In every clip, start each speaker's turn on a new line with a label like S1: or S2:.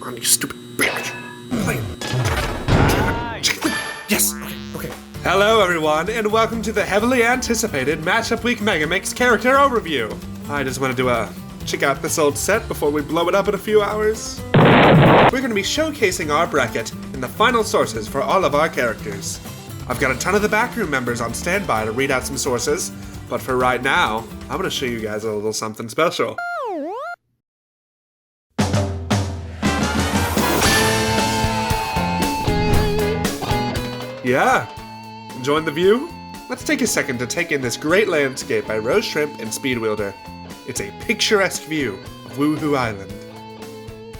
S1: Come on, you stupid bitch. Play it. Yes! Okay. Hello, everyone, and welcome to the heavily anticipated Mashup Week Megamix character overview. I just wanted to, check out this old set before we blow it up in a few hours. We're going to be showcasing our bracket and the final sources for all of our characters. I've got a ton of the backroom members on standby to read out some sources, but for right now, I'm going to show you guys a little something special. Yeah, enjoying the view? Let's take a second to take in this great landscape by Rose Shrimp and Speedwielder. It's a picturesque view of Woohoo Island.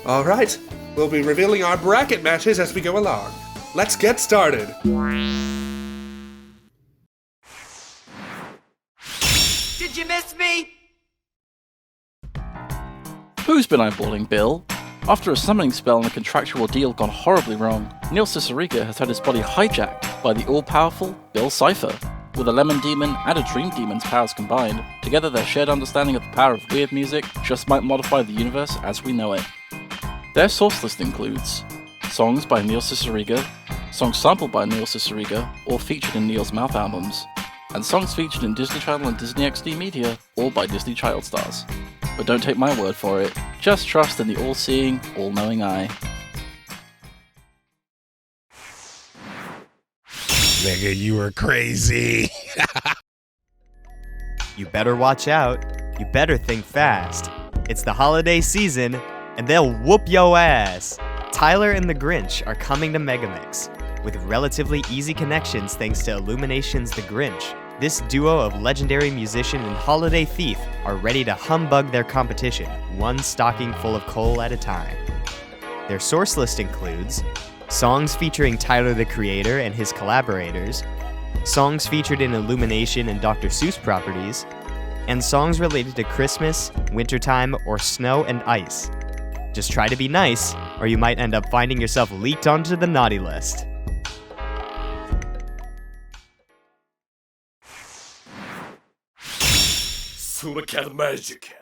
S1: Alright, we'll be revealing our bracket matches as we go along. Let's get started!
S2: Did you miss me?
S3: Who's been eyeballing Bill? After a summoning spell and a contractual deal gone horribly wrong, Neil Cicierega has had his body hijacked by the all-powerful Bill Cipher. With a Lemon Demon and a Dream Demon's powers combined, together their shared understanding of the power of weird music just might modify the universe as we know it. Their source list includes songs by Neil Cicierega, songs sampled by Neil Cicierega or featured in Neil's mouth albums, and songs featured in Disney Channel and Disney XD media, all by Disney Child stars. But don't take my word for it, just trust in the all-seeing, all-knowing eye.
S4: Nigga, you were crazy.
S5: You better watch out. You better think fast. It's the holiday season, and they'll whoop yo ass. Tyler and the Grinch are coming to Megamix, with relatively easy connections thanks to Illumination's The Grinch. This duo of legendary musician and holiday thief are ready to humbug their competition, one stocking full of coal at a time. Their source list includes songs featuring Tyler the Creator and his collaborators, songs featured in Illumination and Dr. Seuss properties, and songs related to Christmas, wintertime, or snow and ice. Just try to be nice, or you might end up finding yourself leaked onto the naughty list.
S4: Magic.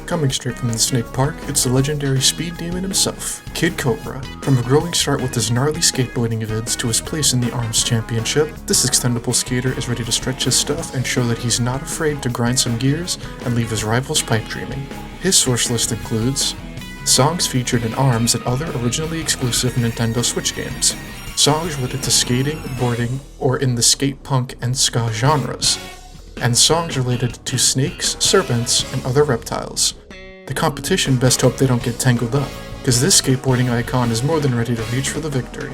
S6: Coming straight from the Snake Park, it's the legendary speed demon himself, Kid Cobra. From a growing start with his gnarly skateboarding vids to his place in the ARMS Championship, this extendable skater is ready to stretch his stuff and show that he's not afraid to grind some gears and leave his rivals pipe dreaming. His source list includes songs featured in ARMS and other originally exclusive Nintendo Switch games, songs related to skating, boarding, or in the skate punk and ska genres, and songs related to snakes, serpents, and other reptiles. The competition best hope they don't get tangled up, because this skateboarding icon is more than ready to reach for the victory.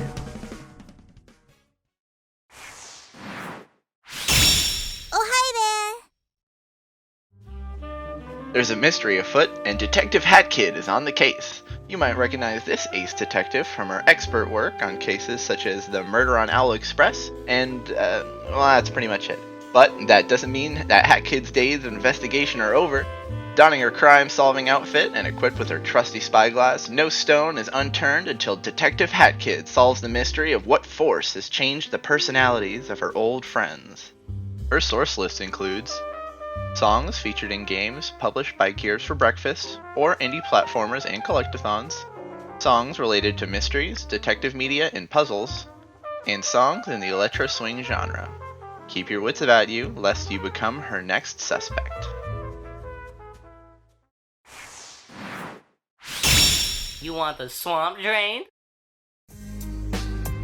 S7: Oh, hi
S8: there! There's a mystery afoot, and Detective Hat Kid is on the case. You might recognize this ace detective from her expert work on cases such as the murder on Owl Express, and, well, that's pretty much it. But that doesn't mean that Hat Kid's days of investigation are over. Donning her crime-solving outfit and equipped with her trusty spyglass, no stone is unturned until Detective Hat Kid solves the mystery of what force has changed the personalities of her old friends. Her source list includes songs featured in games published by Gears for Breakfast or indie platformers and collectathons, songs related to mysteries, detective media, and puzzles, and songs in the electro swing genre. Keep your wits about you, lest you become her next suspect.
S2: You want the swamp drain?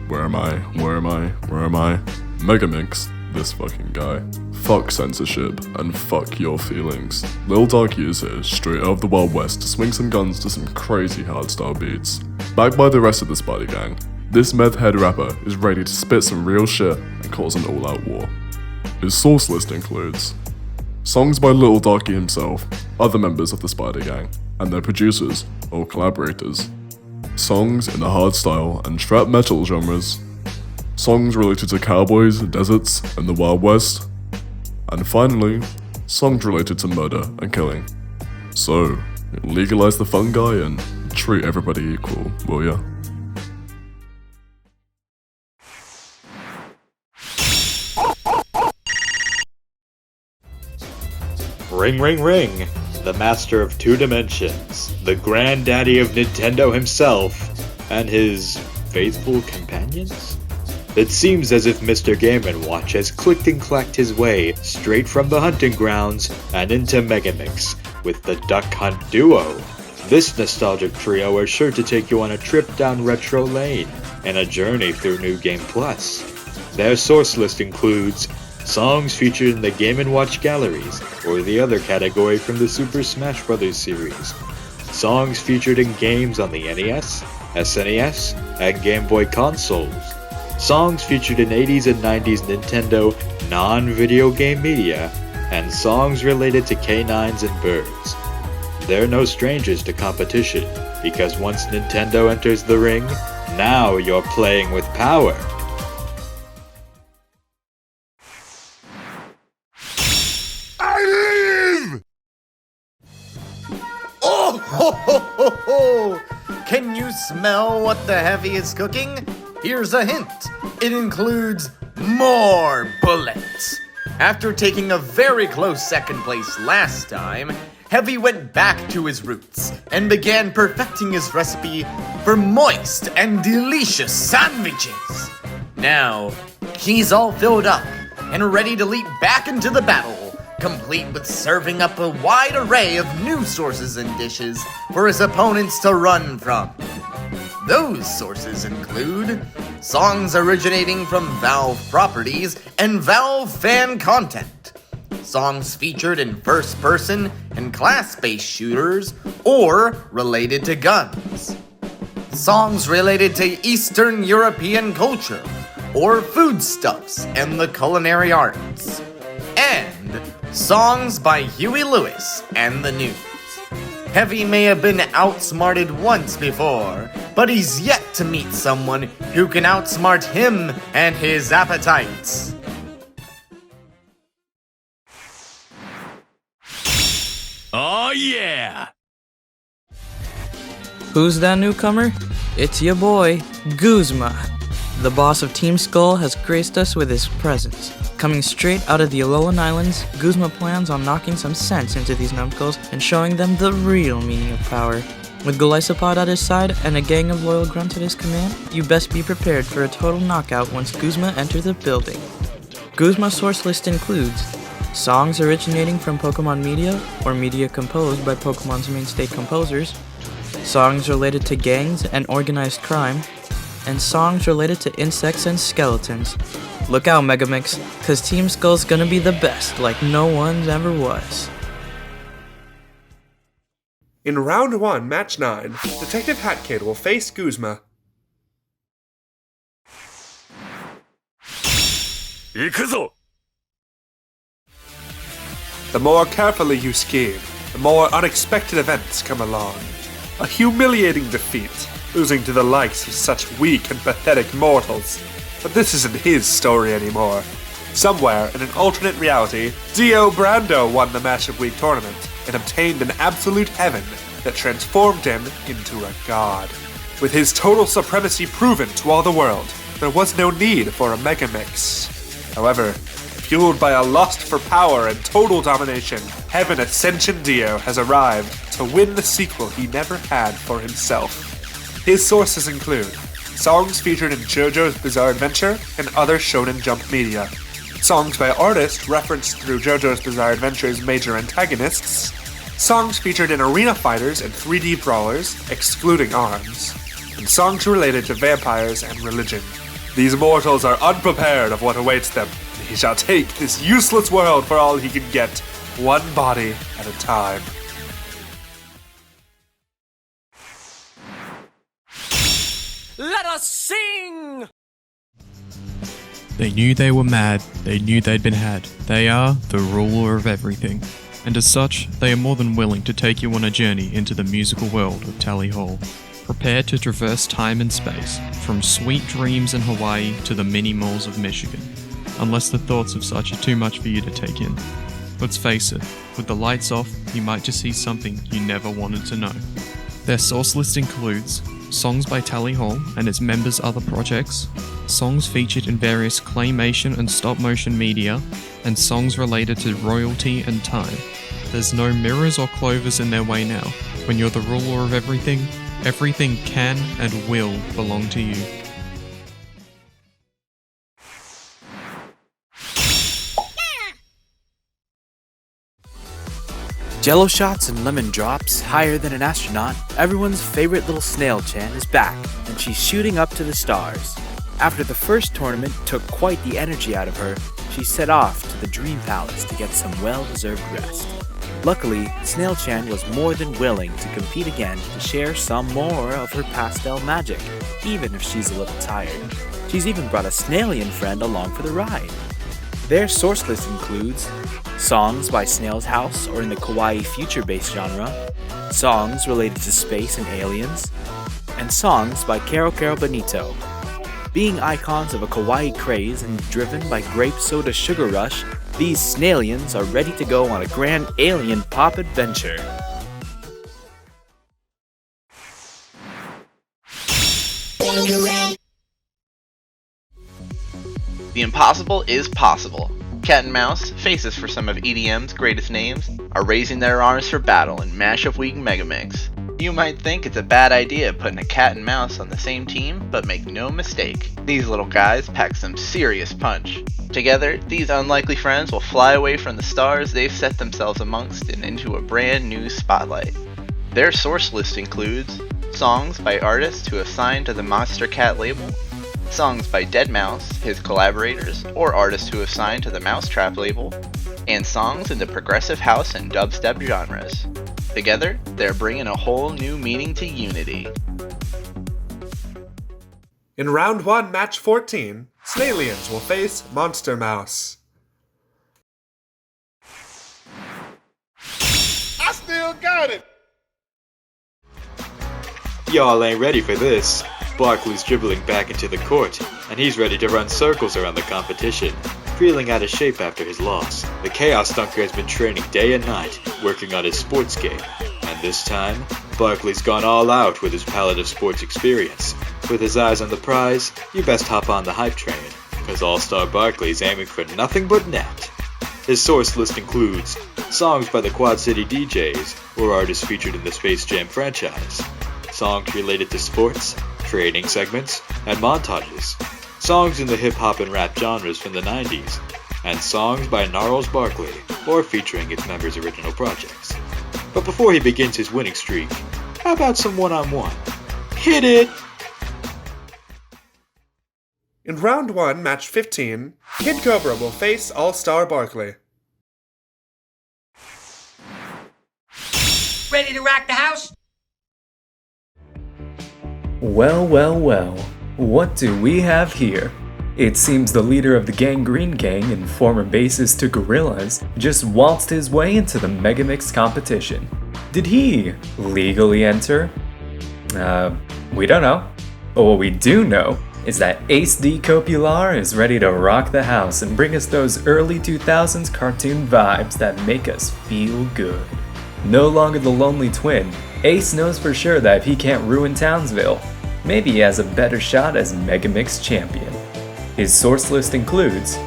S9: Where am I? Where am I? Where am I? Megamix, this fucking guy. Fuck censorship, and fuck your feelings. Lil Darkie is here, straight out of the Wild West, to swing some guns to some crazy hardstyle beats. Backed by the rest of the Spider Gang, this meth head rapper is ready to spit some real shit and cause an all-out war. His source list includes songs by Lil Darkie himself, other members of the Spider Gang, and their producers or collaborators, songs in the hardstyle and trap metal genres, songs related to cowboys, deserts, and the Wild West, and finally, songs related to murder and killing. So, legalize the fungi and treat everybody equal, will ya?
S10: Ring, ring, ring. the master of two dimensions, the granddaddy of Nintendo himself, and his faithful companions? It seems as if Mr. Game & Watch has clicked and clacked his way straight from the hunting grounds and into Megamix with the Duck Hunt Duo. This nostalgic trio are sure to take you on a trip down retro lane and a journey through New Game Plus. Their source list includes songs featured in the Game & Watch galleries, or the other category from the Super Smash Bros. Series, songs featured in games on the NES, SNES, and Game Boy consoles, songs featured in 80s and 90s Nintendo non-video game media, and songs related to canines and birds. They're no strangers to competition, because once Nintendo enters the ring, now you're playing with power.
S11: Oh, ho, ho, ho, ho! Can you smell what the Heavy is cooking? Here's a hint. It includes more bullets. After taking a very close second place last time, Heavy went back to his roots and began perfecting his recipe for moist and delicious sandwiches. Now, he's all filled up and ready to leap back into the battle, complete with serving up a wide array of new sources and dishes for his opponents to run from. Those sources include songs originating from Valve properties and Valve fan content, songs featured in first-person and class-based shooters or related to guns, songs related to Eastern European culture or foodstuffs and the culinary arts, and songs by Huey Lewis and the News. Heavy may have been outsmarted once before, but he's yet to meet someone who can outsmart him and his appetites.
S4: Oh yeah!
S12: Who's that newcomer? It's your boy, Guzma. The boss of Team Skull has graced us with his presence. Coming straight out of the Alolan Islands, Guzma plans on knocking some sense into these numbskulls and showing them the real meaning of power. With Golisopod at his side and a gang of loyal grunts at his command, you best be prepared for a total knockout once Guzma enters the building. Guzma's source list includes songs originating from Pokemon media or media composed by Pokemon's mainstay composers, songs related to gangs and organized crime, and songs related to insects and skeletons. Look out, Megamix, cause Team Skull's gonna be the best like no one's ever was.
S1: In round 1, match 9, Detective Hat Kid will face Guzma.
S4: Ikuzo!
S1: The more carefully you scheme, the more unexpected events come along. A humiliating defeat, losing to the likes of such weak and pathetic mortals. But this isn't his story anymore. Somewhere in an alternate reality, Dio Brando won the Mashup Week tournament and obtained an absolute heaven that transformed him into a god. With his total supremacy proven to all the world, there was no need for a Megamix. However, fueled by a lust for power and total domination, Heaven Ascension Dio has arrived to win the sequel he never had for himself. His sources include songs featured in JoJo's Bizarre Adventure and other Shonen Jump media, songs by artists referenced through JoJo's Bizarre Adventure's major antagonists, songs featured in arena fighters and 3D brawlers, excluding ARMS, and songs related to vampires and religion. These mortals are unprepared of what awaits them, and he shall take this useless world for all he can get, one body at a time.
S4: Let us sing!
S13: They knew they were mad, they knew they'd been had. They are the ruler of everything. And as such, they are more than willing to take you on a journey into the musical world of Tally Hall. Prepare to traverse time and space, from sweet dreams in Hawaii to the mini malls of Michigan. Unless the thoughts of such are too much for you to take in. Let's face it, with the lights off, you might just see something you never wanted to know. Their source list includes songs by Tally Hall and its members' other projects, songs featured in various claymation and stop-motion media, and songs related to royalty and time. There's no mirrors or clovers in their way now. When you're the ruler of everything, everything can and will belong to you.
S14: Jello shots and lemon drops, higher than an astronaut, everyone's favorite little snail Chan is back, and she's shooting up to the stars. After the first tournament took quite the energy out of her, she set off to the Dream Palace to get some well-deserved rest. Luckily, Snail Chan was more than willing to compete again to share some more of her pastel magic, even if she's a little tired. She's even brought a Snailien friend along for the ride. Their source list includes songs by Snail's House or in the kawaii future-based genre, songs related to space and aliens, and songs by Caro Caro Bonito. Being icons of a kawaii craze and driven by grape soda sugar rush, these Snailiens are ready to go on a grand alien pop adventure.
S8: The impossible is possible. Cat and Mouse, faces for some of EDM's greatest names, are raising their arms for battle in Mashup Week Megamix. You might think it's a bad idea putting a cat and mouse on the same team, but make no mistake, these little guys pack some serious punch. Together, these unlikely friends will fly away from the stars they've set themselves amongst and into a brand new spotlight. Their source list includes songs by artists who have signed to the Monster Cat label, songs by deadmau5, his collaborators, or artists who have signed to the Mousetrap label, and songs in the progressive house and dubstep genres. Together, they're bringing a whole new meaning to unity.
S1: In round 1, match 14, Snailiens will face Monster Mouse.
S10: I still got it! Y'all ain't ready for this. Barkley's dribbling back into the court, and he's ready to run circles around the competition. Feeling out of shape after his loss, the Chaos Dunker has been training day and night, working on his sports game. And this time, Barkley's gone all out with his palette of sports experience. With his eyes on the prize, you best hop on the hype train, cause All-Star Barkley's aiming for nothing but net. His source list includes songs by the Quad City DJs, or artists featured in the Space Jam franchise, songs related to sports, training segments, and montages, songs in the hip-hop and rap genres from the 90s, and songs by Gnarls Barkley, or featuring its members' original projects. But before he begins his winning streak, how about some one-on-one? Hit it!
S1: In round 1, match 15, Kid Cobra will face All-Star Barkley.
S2: Ready to rock the house?
S15: Well, well, well, what do we have here? It seems the leader of the Gangrene Gang and former bassist to Gorillaz just waltzed his way into the Megamix competition. Did he legally enter? We don't know. But what we do know is that Ace D Copular is ready to rock the house and bring us those early 2000s cartoon vibes that make us feel good. No longer the lonely twin, Ace knows for sure that if he can't ruin Townsville, maybe he has a better shot as Megamix champion. His source list includes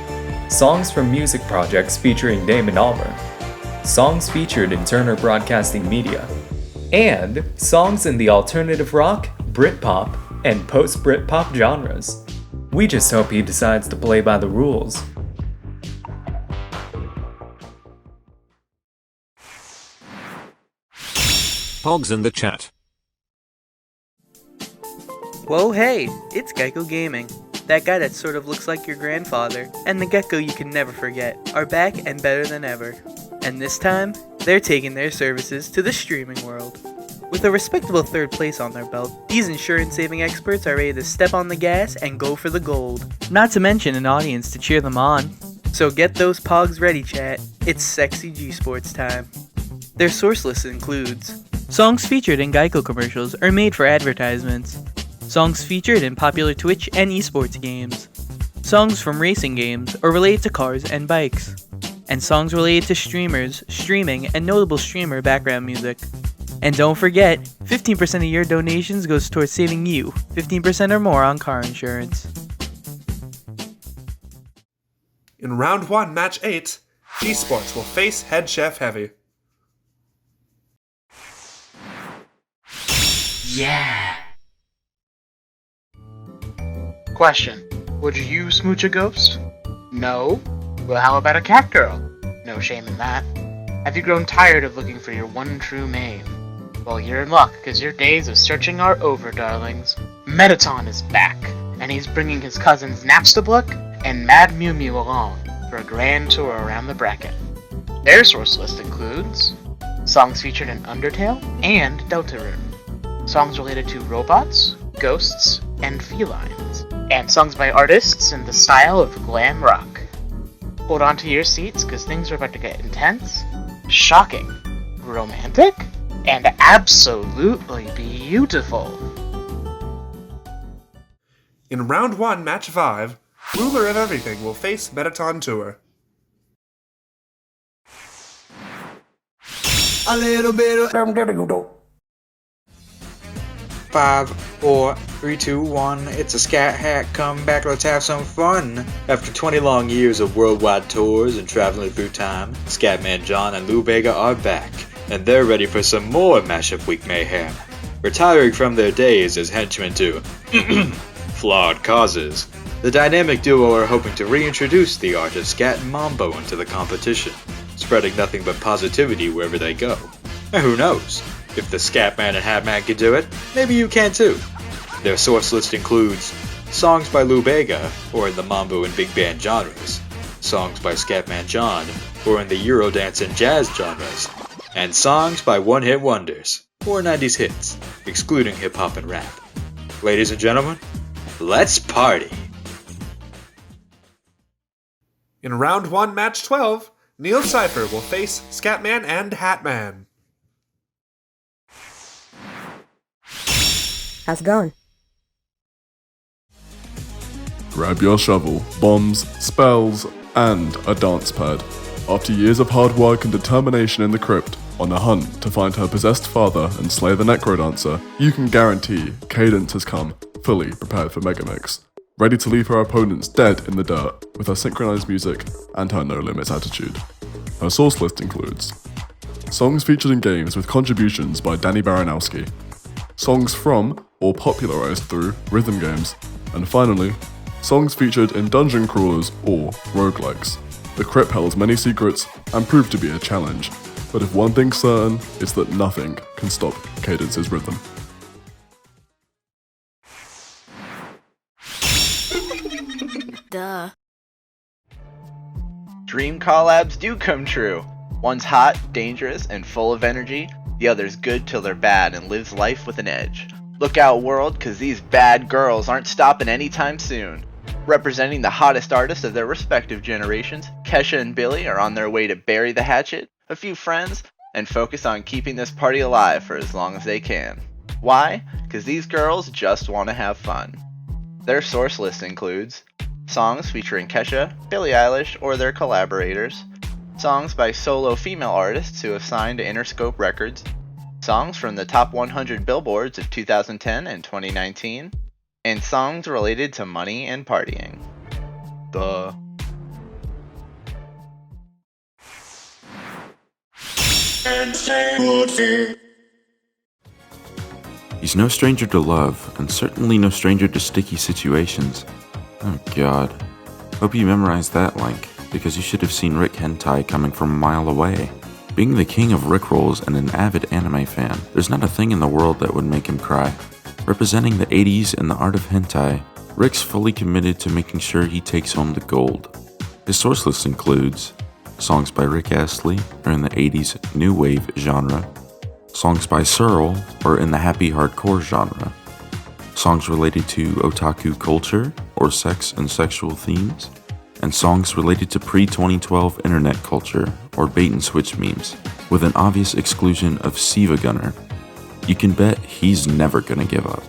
S15: songs from music projects featuring Damon Albarn, songs featured in Turner Broadcasting Media, and songs in the alternative rock, Britpop, and post-Britpop genres. We just hope he decides to play by the rules.
S16: Pogs in the chat.
S12: Whoa, hey, it's Gecko Gaming. That guy that sort of looks like your grandfather, and the gecko you can never forget, are back and better than ever. And this time, they're taking their services to the streaming world. With a respectable 3rd place on their belt, these insurance-saving experts are ready to step on the gas and go for the gold. Not to mention an audience to cheer them on. So get those pogs ready, chat. It's sexy gSports time. Their source list includes songs featured in Geico commercials or made for advertisements, songs featured in popular Twitch and esports games, songs from racing games or related to cars and bikes, and songs related to streamers, streaming, and notable streamer background music. And don't forget, 15% of your donations goes towards saving you 15% or more on car insurance.
S1: In round 1, match 8, gSports will face Head Chef Heavy.
S17: Yeah.
S18: Question. Would you smooch a ghost? No? Well, how about a cat girl? No shame in that. Have you grown tired of looking for your one true main? Well, you're in luck, because your days of searching are over, darlings. Maddion is back, and he's bringing his cousins Napstablook and Mad Mew Mew along for a grand tour around the bracket. Their source list includes songs featured in Undertale and Deltarune, songs related to robots, ghosts, and felines, and songs by artists in the style of glam rock. Hold on to your seats, because things are about to get intense, shocking, romantic, and absolutely beautiful.
S1: In round 1, match 5, Ruler of Everything will face Maddion Tour.
S19: A little bit of
S20: 5, 4, 3, 2, 1. It's a Scat Hat. Come back, let's have some fun. After 20 long years of worldwide tours and traveling through time, Scatman John and Lou Bega are back, and they're ready for some more Mashup Week mayhem. Retiring from their days as henchmen to flawed causes, the dynamic duo are hoping to reintroduce the art of Scat and Mambo into the competition, spreading nothing but positivity wherever they go. And who knows? If the Scatman and Hatman can do it, maybe you can too. Their source list includes songs by Lou Bega, or in the Mambo and big band genres, songs by Scatman John, or in the Eurodance and jazz genres, and songs by one-hit wonders, or 90s hits, excluding hip-hop and rap. Ladies and gentlemen, let's party!
S1: In round 1, match 12, Neil Cipher will face Scatman and Hatman.
S21: How's it going?
S9: Grab your shovel, bombs, spells, and a dance pad. After years of hard work and determination in the crypt, on the hunt to find her possessed father and slay the Necrodancer, you can guarantee Cadence has come, fully prepared for Megamix, ready to leave her opponents dead in the dirt with her synchronized music and her no-limits attitude. Her source list includes songs featured in games with contributions by Danny Baranowski, songs from or popularized through rhythm games, and finally, songs featured in dungeon crawlers or roguelikes. The crypt holds many secrets and proved to be a challenge, but if one thing's certain, it's that nothing can stop Cadence's rhythm.
S7: Duh.
S8: Dream collabs do come true. One's hot, dangerous, and full of energy. The other's good till they're bad and lives life with an edge. Look out, world, cause these bad girls aren't stopping anytime soon. Representing the hottest artists of their respective generations, Kesha and Billy are on their way to bury the hatchet, a few friends, and focus on keeping this party alive for as long as they can. Why? Cause these girls just want to have fun. Their source list includes songs featuring Kesha, Billie Eilish, or their collaborators, songs by solo female artists who have signed to Interscope Records, songs from the top 100 billboards of 2010 and 2019, and songs related to money and partying. Duh.
S22: He's no stranger to love, and certainly no stranger to sticky situations. Oh god. Hope you memorized that link, because you should have seen Rick Hentai coming from a mile away. Being the king of Rickrolls and an avid anime fan, there's not a thing in the world that would make him cry. Representing the 80s and the art of hentai, Rick's fully committed to making sure he takes home the gold. His source list includes songs by Rick Astley, or in the 80s new wave genre, songs by Searle, or in the happy hardcore genre, songs related to otaku culture, or sex and sexual themes, and songs related to pre-2012 internet culture, or bait-and-switch memes, with an obvious exclusion of Siva Gunner. You can bet he's never gonna give up.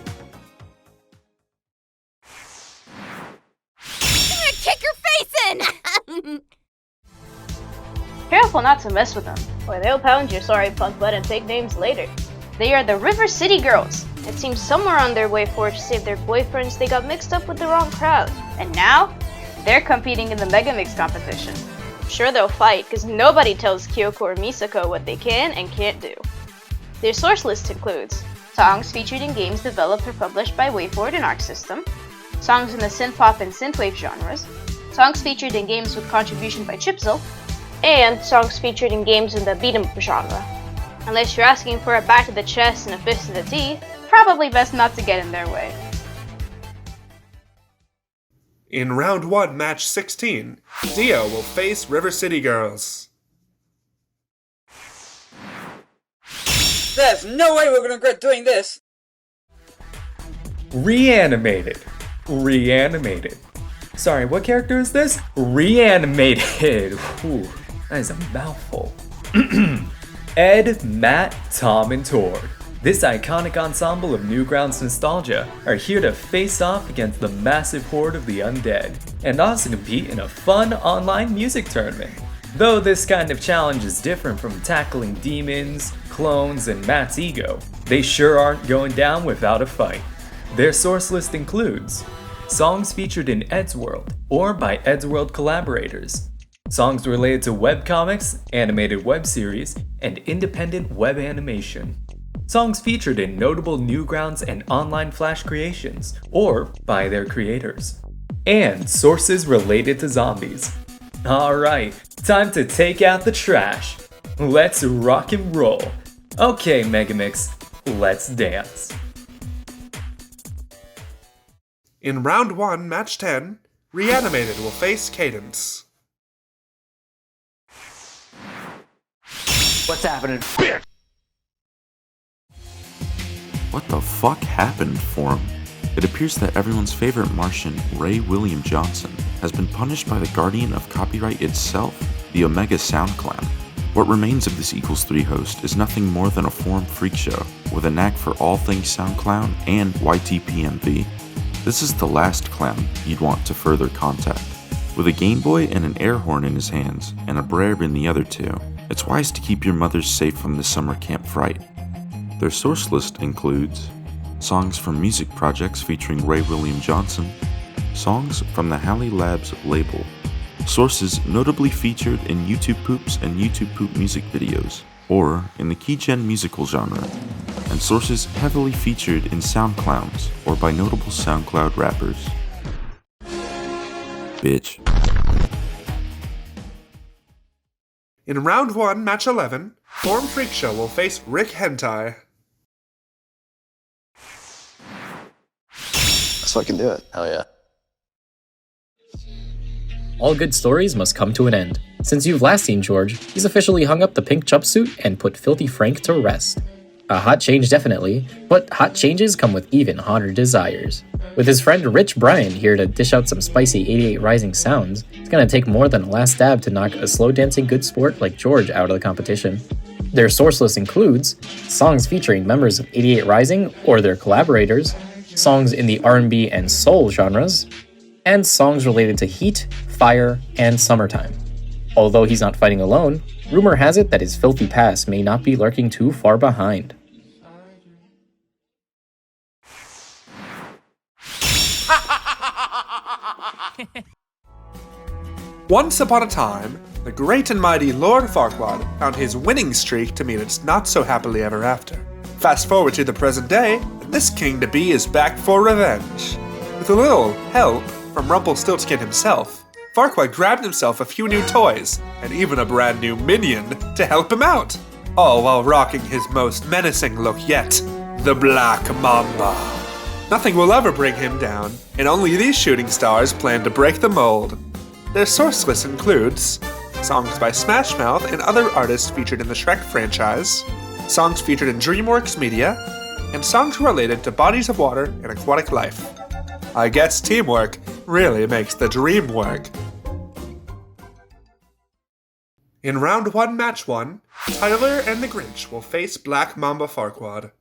S7: Kick your face in!
S23: Careful not to mess with them, or they'll pound your sorry punk butt and take names later. They are the River City Girls. It seems somewhere on their way forward to save their boyfriends, they got mixed up with the wrong crowd. And now, they're competing in the Megamix competition. Sure, they'll fight, because nobody tells Kyoko or Misako what they can and can't do. Their source list includes songs featured in games developed or published by WayForward and Arc System, songs in the synth-pop and synthwave genres, songs featured in games with contribution by Chipzel, and songs featured in games in the beat-em-up genre. Unless you're asking for a back to the chest and a fist to the teeth, probably best not to get in their way.
S1: In round 1, match 16, Dio will face River City Girlz.
S3: There's no way we're gonna regret doing this!
S15: Reanimatedd. Reanimatedd. Sorry, what character is this? Reanimatedd. Ooh, that is a mouthful. Ed, Matt, Tom, and Tord. This iconic ensemble of Newgrounds nostalgia are here to face off against the massive horde of the undead, and also compete in a fun online music tournament. Though this kind of challenge is different from tackling demons, clones, and Matt's ego, they sure aren't going down without a fight. Their source list includes songs featured in Ed's World or by Ed's World collaborators, songs related to webcomics, animated web series, and independent web animation, songs featured in notable Newgrounds and online Flash creations or by their creators, and sources related to zombies. Alright, time to take out the trash. Let's rock and roll. Okay, Megamix, let's dance.
S1: In round 1, match 10, Reanimatedd will face Cadence.
S3: What's happening?
S22: What the fuck happened for him? It appears that everyone's favorite Martian, Ray William Johnson, has been punished by the guardian of copyright itself, the Omega Sound Clan. What remains of this Equals 3 host is nothing more than a forum freak show, with a knack for all things SoundClown and YTPMV. This is the last clown you'd want to further contact. With a Game Boy and an air horn in his hands, and a Brerb in the other two, it's wise to keep your mothers safe from the summer camp fright. Their source list includes songs from music projects featuring Ray William Johnson, songs from the Halley Labs label, sources notably featured in YouTube Poops and YouTube Poop music videos, or in the keygen musical genre, and sources heavily featured in SoundClouds or by notable SoundCloud rappers. Bitch.
S1: In round 1, match 11, Form Freakshow will face Rick Hentai.
S17: So I can do it. Hell yeah.
S21: All good stories must come to an end. Since you've last seen George, he's officially hung up the pink jumpsuit and put Filthy Frank to rest. A hot change definitely, but hot changes come with even hotter desires. With his friend Rich Bryan here to dish out some spicy 88 Rising sounds, it's gonna take more than a last stab to knock a slow dancing good sport like George out of the competition. Their source list includes songs featuring members of 88 Rising or their collaborators, songs in the R&B and soul genres, and songs related to heat, fire, and summertime. Although he's not fighting alone, rumor has it that his filthy past may not be lurking too far behind.
S1: Once upon a time, the great and mighty Lord Farquaad found his winning streak to meet its not-so-happily ever after. Fast forward to the present day, and this king-to-be is back for revenge. With a little help from Rumpelstiltskin himself, Farquaad grabbed himself a few new toys, and even a brand new minion to help him out, all while rocking his most menacing look yet, the Black Mamba. Nothing will ever bring him down, and only these shooting stars plan to break the mold. Their source list includes songs by Smash Mouth and other artists featured in the Shrek franchise, songs featured in DreamWorks Media, and songs related to bodies of water and aquatic life. I guess teamwork really makes the dream work. In round 1, match 1, Tyler and the Grinch will face Black Mamba Farquaad.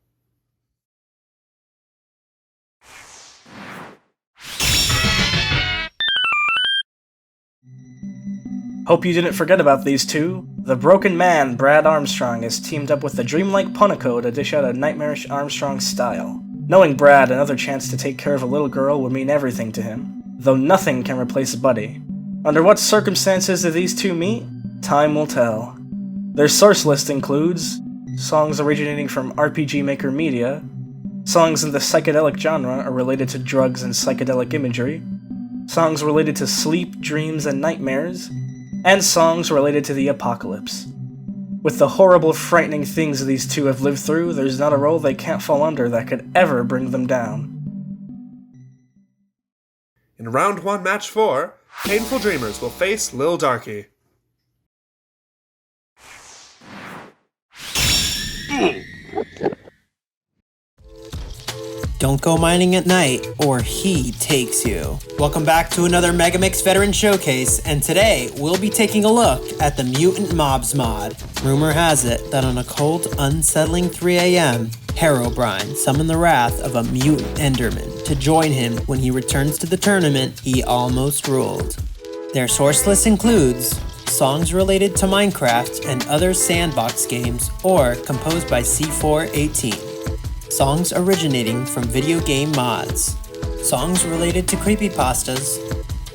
S24: Hope you didn't forget about these two. The broken man, Brad Armstrong, is teamed up with the dreamlike Punico to dish out a nightmarish Armstrong style. Knowing Brad, another chance to take care of a little girl would mean everything to him, though nothing can replace Buddy. Under what circumstances did these two meet? Time will tell. Their source list includes songs originating from RPG Maker Media, Songs in the psychedelic genre are related to drugs and psychedelic imagery. Songs related to sleep, dreams, and nightmares. And songs related to the apocalypse. With the horrible, frightening things these two have lived through, there's not a role they can't fall under that could ever bring them down.
S1: In round 1, match 4, Painful Dreamers will face Lil Darkie.
S5: Don't go mining at night, or he takes you. Welcome back to another Megamix Veteran Showcase, and today we'll be taking a look at the Mutant Mobs mod. Rumor has it that on a cold, unsettling 3 a.m., Herobrine summoned the wrath of a mutant Enderman to join him when he returns to the tournament he almost ruled. Their source list includes songs related to Minecraft and other sandbox games or composed by C418. Songs originating from video game mods, songs related to creepypastas,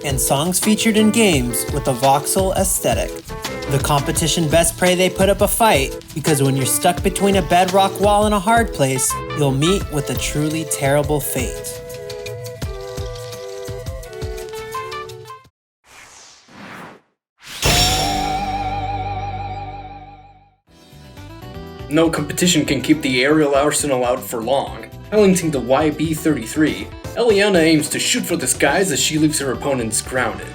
S5: and songs featured in games with a voxel aesthetic. The competition best pray they put up a fight, because when you're stuck between a bedrock wall and a hard place, you'll meet with a truly terrible fate.
S6: No competition can keep the aerial arsenal out for long. Hailing to YB-33, Elliana aims to shoot for the skies as she leaves her opponents grounded.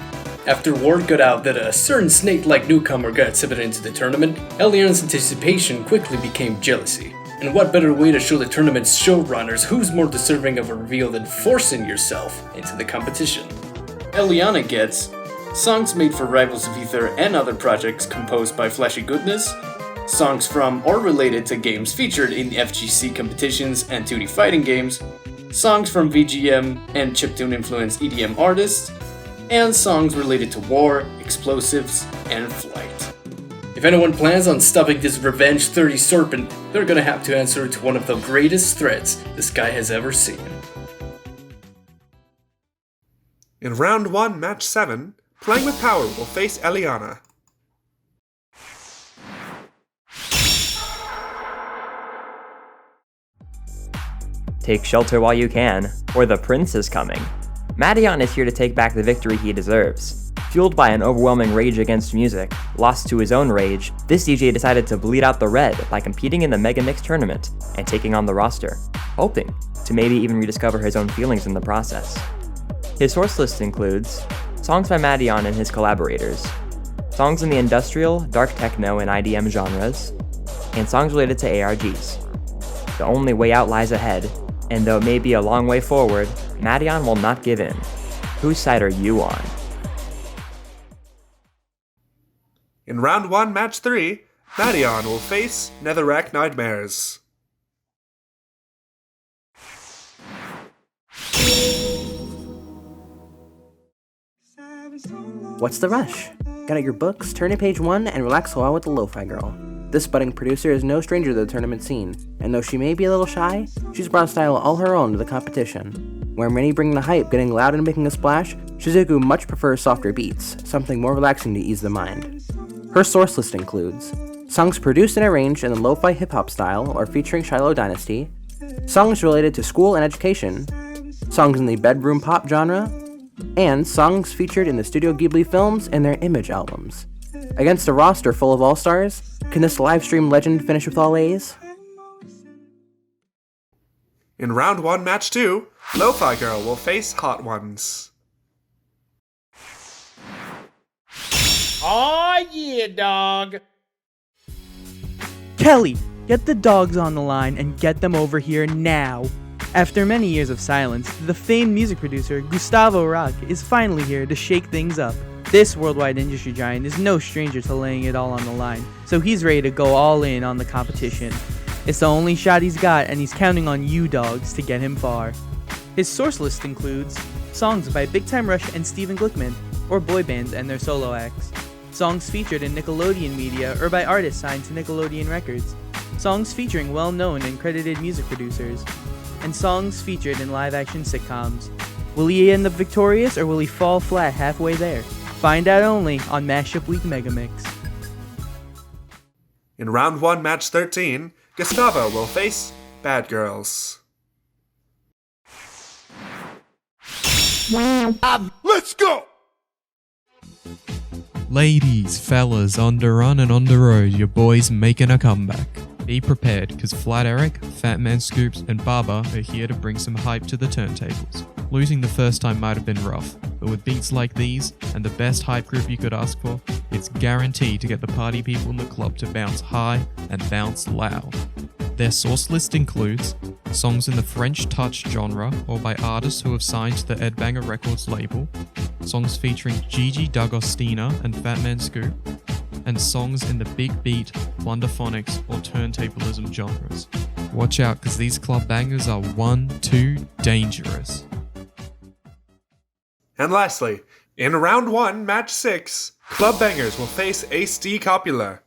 S6: After word got out that a certain snake-like newcomer got accepted into the tournament, Elliana's anticipation quickly became jealousy. And what better way to show the tournament's showrunners who's more deserving of a reveal than forcing yourself into the competition. Elliana gets songs made for Rivals of Ether and other projects composed by Flashy Goodness, songs from or related to games featured in the FGC competitions and 2D fighting games, songs from VGM and chiptune-influenced EDM artists, and songs related to war, explosives, and flight. If anyone plans on stopping this revenge-30 serpent, they're gonna have to answer to one of the greatest threats the sky has ever seen.
S1: In round 1, match 7, Playing with Power will face Elliana.
S11: Take shelter while you can, or the prince is coming. Maddion is here to take back the victory he deserves. Fueled by an overwhelming rage against music, lost to his own rage, this DJ decided to bleed out the red by competing in the Megamix tournament and taking on the roster, hoping to maybe even rediscover his own feelings in the process. His source list includes songs by Maddion and his collaborators, songs in the industrial, dark techno, and IDM genres, and songs related to ARGs. The only way out lies ahead, and though it may be a long way forward, Maddion will not give in. Whose side are you on?
S1: In round 1, match 3, Maddion will face Netherrack Nightmares.
S17: What's the rush? Get out your books, turn to page 1, and relax a while with the Lo-Fi Girl. This budding producer is no stranger to the tournament scene, and though she may be a little shy, she's brought a style all her own to the competition. Where many bring the hype, getting loud and making a splash, Shizuku much prefers softer beats, something more relaxing to ease the mind. Her source list includes songs produced and arranged in the lo-fi hip-hop style or featuring Shiloh Dynasty, songs related to school and education, songs in the bedroom pop genre, and songs featured in the Studio Ghibli films and their image albums. Against a roster full of all-stars, can this livestream legend finish with all A's?
S1: In round 1, match 2, Lo-Fi Girl will face Hot Ones.
S25: Aw yeah, dog!
S26: Kelly, get the dogs on the line and get them over here now. After many years of silence, the famed music producer Gustavo Rocque is finally here to shake things up. This worldwide industry giant is no stranger to laying it all on the line, so he's ready to go all in on the competition. It's the only shot he's got, and he's counting on you dogs to get him far. His source list includes songs by Big Time Rush and Steven Glickman, or boy bands and their solo acts, songs featured in Nickelodeon media or by artists signed to Nickelodeon Records, songs featuring well-known and credited music producers, and songs featured in live-action sitcoms. Will he end up victorious, or will he fall flat halfway there? Find out only on Mashup Week Megamix.
S1: In round 1, match 13, Gustavo will face Bad Girls. Let's go!
S2: Ladies, fellas, on the run and on the road, your boy's making a comeback. Be prepared, cause Flat Eric, Fat Man Scoops, and Baba are here to bring some hype to the turntables. Losing the first time might have been rough, but with beats like these, and the best hype group you could ask for, it's guaranteed to get the party people in the club to bounce high and bounce loud. Their source list includes songs in the French touch genre or by artists who have signed to the Edbanger Records label, songs featuring Gigi D'Agostina and Fat Man Scoop, and songs in the big beat, wonderphonics, or turntablism genres. Watch out, cause these club bangers are too dangerous.
S1: And lastly, in round 1, match 6, Club Bangers will face Ace D Copular.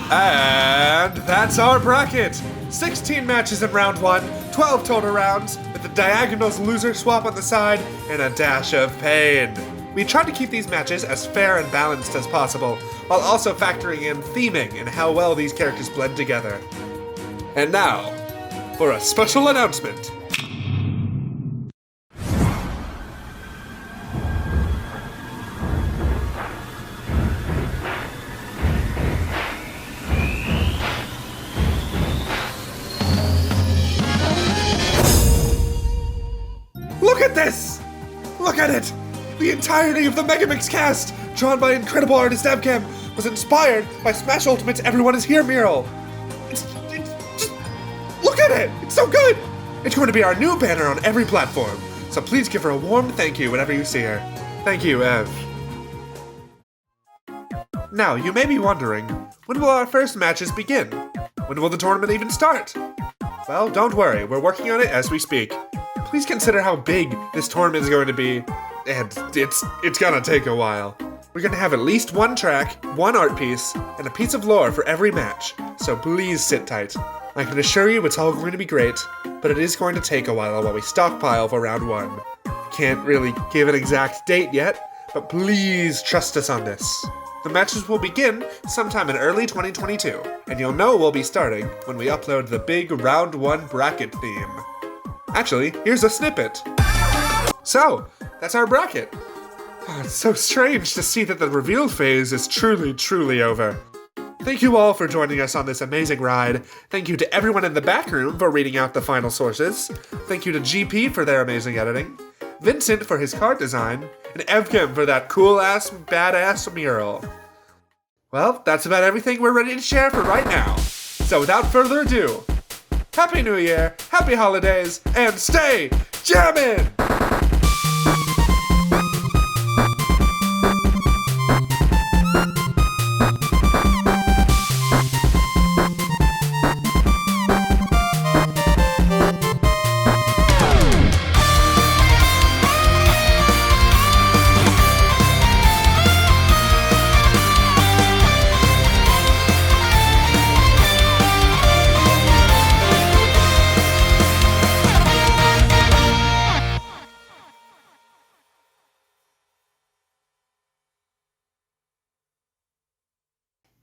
S1: And that's our bracket! 16 matches in round 1, 12 total rounds, with the diagonals loser swap on the side, and a dash of pain. We tried to keep these matches as fair and balanced as possible, while also factoring in theming and how well these characters blend together. And now, for a special announcement. Look at this! Look at it! The entirety of the Megamix cast, drawn by incredible artist Evcam, was inspired by Smash Ultimate's Everyone Is Here mural. Just look at it! It's so good! It's going to be our new banner on every platform, so please give her a warm thank you whenever you see her. Thank you, Ev. Now, you may be wondering, when will our first matches begin? When will the tournament even start? Well, don't worry, we're working on it as we speak. Please consider how big this tournament is going to be, and it's gonna take a while. We're gonna have at least one track, one art piece, and a piece of lore for every match, so please sit tight. I can assure you it's all going to be great, but it is going to take a while we stockpile for round 1. Can't really give an exact date yet, but please trust us on this. The matches will begin sometime in early 2022, and you'll know we'll be starting when we upload the big round 1 bracket theme. Actually, here's a snippet. So, that's our bracket. Oh, it's so strange to see that the reveal phase is truly over. Thank you all for joining us on this amazing ride. Thank you to everyone in the back room for reading out the final sources. Thank you to GP for their amazing editing, Vincent for his card design, and Evcam for that cool-ass, badass mural. Well, that's about everything we're ready to share for right now. So without further ado, Happy New Year, Happy Holidays, and stay jammin'!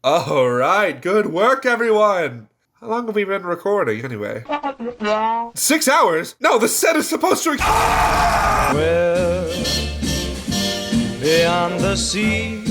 S1: Alright, good work, everyone! How long have we been recording, anyway? 6 hours? No, the set is supposed to...
S4: Well, beyond the sea,